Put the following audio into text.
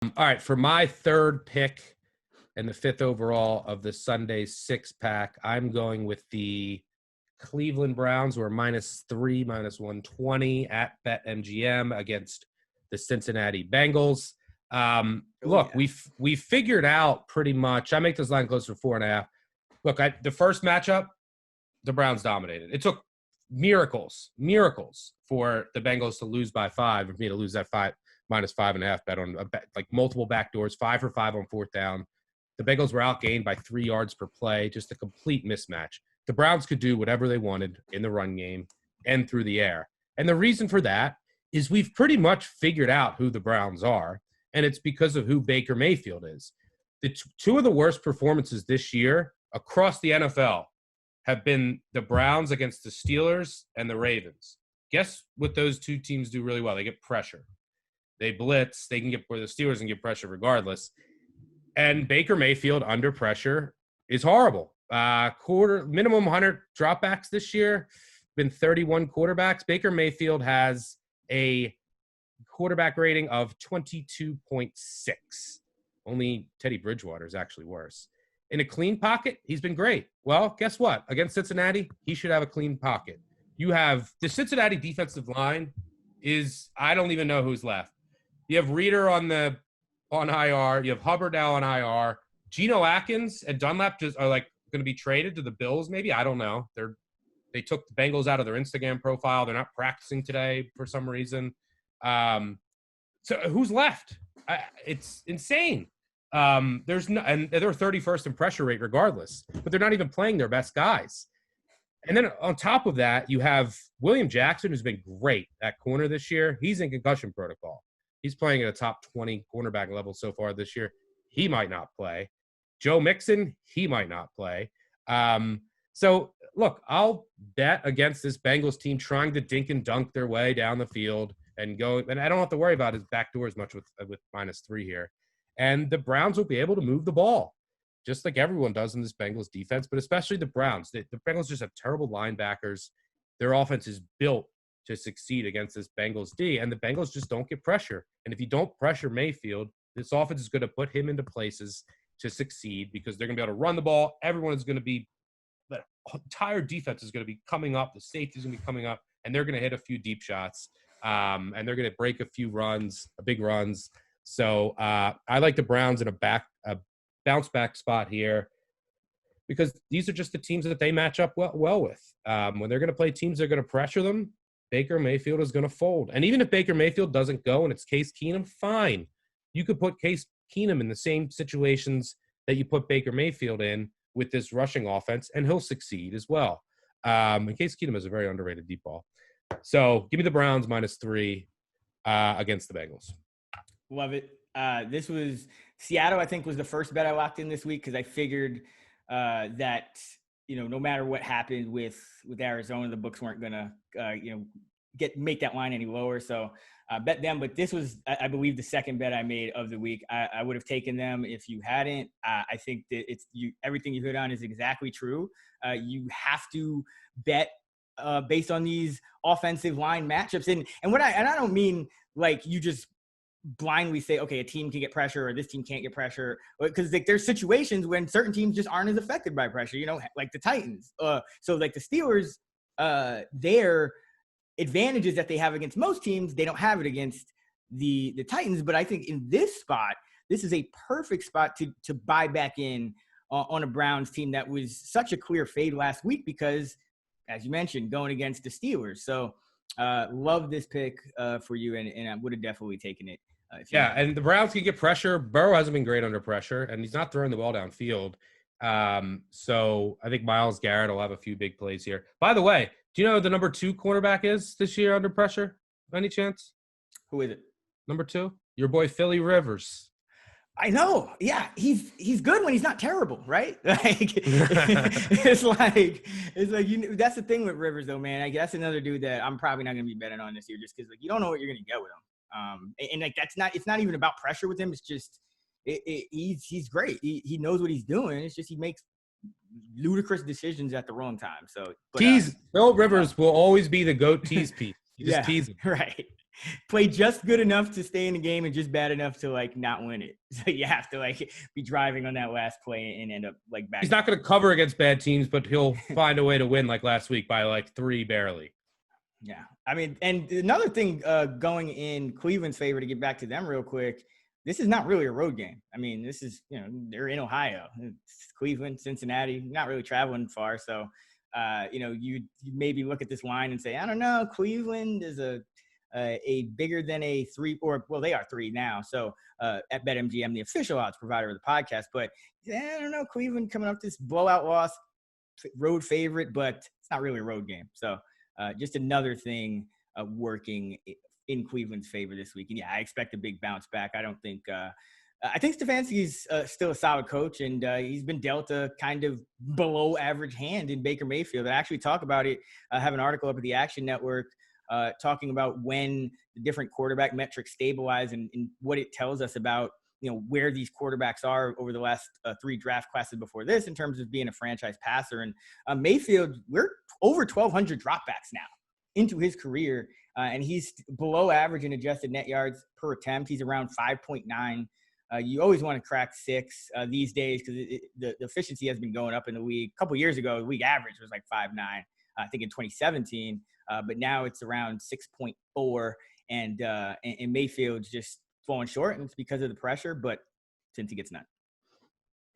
All right, for my third pick and the fifth overall of the Sunday six-pack, I'm going with the Cleveland Browns, who are -3, -120 at BetMGM against the Cincinnati Bengals. Look, we figured out pretty much. I make this line closer to 4.5. Look, the first matchup, the Browns dominated. It took miracles for the Bengals to lose by 5, and for me to lose that -5.5 bet on like multiple backdoors, 5 for 5 on fourth down. The Bengals were outgained by 3 yards per play, just a complete mismatch. The Browns could do whatever they wanted in the run game and through the air. And the reason for that is we've pretty much figured out who the Browns are, and it's because of who Baker Mayfield is. The two of the worst performances this year across the NFL have been the Browns against the Steelers and the Ravens. Guess what those two teams do really well? They get pressure. They blitz. They can get where the Steelers can get pressure regardless. And Baker Mayfield under pressure is horrible. Minimum 100 dropbacks this year, been 31 quarterbacks. Baker Mayfield has a quarterback rating of 22.6. Only Teddy Bridgewater is actually worse. In a clean pocket, he's been great. Well, guess what? Against Cincinnati, he should have a clean pocket. You have the Cincinnati defensive line I don't even know who's left. You have Reeder on IR. You have Hubbard now on IR. Geno Atkins and Dunlap just are like going to be traded to the Bills maybe. I don't know. They took the Bengals out of their Instagram profile. They're not practicing today for some reason. So who's left? It's insane. And they're 31st in pressure rate regardless, but they're not even playing their best guys. And then on top of that, you have William Jackson, who's been great at corner this year. He's in concussion protocol. He's playing at a top 20 cornerback level so far this year. He might not play. Joe Mixon, he might not play. So, look, I'll bet against this Bengals team trying to dink and dunk their way down the field and go. And I don't have to worry about his backdoor as much with -3 here. And the Browns will be able to move the ball, just like everyone does in this Bengals defense, but especially the Browns. The Bengals just have terrible linebackers. Their offense is built to succeed against this Bengals D, and the Bengals just don't get pressure. And if you don't pressure Mayfield, this offense is going to put him into places to succeed because they're going to be able to run the ball. Everyone is going to be – the entire defense is going to be coming up. The safety is going to be coming up, and they're going to hit a few deep shots, and they're going to break a few big runs. So I like the Browns in a bounce-back spot here because these are just the teams that they match up well with. When they're going to play teams that are going to pressure them, Baker Mayfield is going to fold. And even if Baker Mayfield doesn't go and it's Case Keenum, fine. You could put Case Keenum in the same situations that you put Baker Mayfield in with this rushing offense, and he'll succeed as well. And Case Keenum is a very underrated deep ball. So give me the Browns -3 against the Bengals. Love it. This was Seattle, I think, was the first bet I locked in this week because I figured that, no matter what happened with Arizona, the books weren't going to, make that line any lower. So bet them. But this was, I believe, the second bet I made of the week. I would have taken them if you hadn't. I think that everything you hit on is exactly true. You have to bet based on these offensive line matchups. And I don't mean like you just blindly say, okay, a team can get pressure or this team can't get pressure, because there's situations when certain teams just aren't as affected by pressure, like the Titans. So like the Steelers, their advantages that they have against most teams, they don't have it against the Titans. But I think in this spot, this is a perfect spot to buy back in on a Browns team that was such a clear fade last week because, as you mentioned, going against the Steelers. So love this pick for you, and I would have definitely taken it. And the Browns can get pressure. Burrow hasn't been great under pressure, and he's not throwing the ball downfield. So I think Myles Garrett will have a few big plays here. By the way, do you know who the number 2 cornerback is this year under pressure? By any chance? Who is it? Number 2? Your boy Philly Rivers. I know. Yeah, he's good when he's not terrible, right? Like it's like that's the thing with Rivers though, man. I guess another dude that I'm probably not going to be betting on this year just because like you don't know what you're going to get with him. And like it's not even about pressure with him. It's just he's great. He knows what he's doing. It's just he makes ludicrous decisions at the wrong time. So Phil Rivers will always be the GOAT tease piece. You just tease him. Right. play just good enough to stay in the game and just bad enough to like not win it. So you have to like be driving on that last play and end up like back. He's not going to cover against bad teams, but he'll find a way to win like last week by like 3 barely. Yeah. I mean, and another thing going in Cleveland's favor, to get back to them real quick, this is not really a road game. I mean, this is, they're in Ohio. It's Cleveland, Cincinnati, not really traveling far. So, you maybe look at this line and say, I don't know, Cleveland is a bigger than a 3, or well, they are 3 now. So at BetMGM, the official odds provider of the podcast, but I don't know, Cleveland coming up this blowout loss, road favorite, but it's not really a road game. So just another thing working in Cleveland's favor this week. And yeah, I expect a big bounce back. I don't think I think Stefanski's still a solid coach, and he's been dealt a kind of below average hand in Baker Mayfield. I actually talk about it. I have an article up at the Action Network talking about when the different quarterback metrics stabilize and what it tells us about, where these quarterbacks are over the last 3 draft classes before this in terms of being a franchise passer. And Mayfield, we're over 1,200 dropbacks now into his career, and he's below average in adjusted net yards per attempt. He's around 5.9. You always want to crack 6 these days because the efficiency has been going up in the league. A couple years ago, the league average was like 5.9, I think in 2017, but now it's around 6.4, and Mayfield's just falling short, and it's because of the pressure, but since he gets none.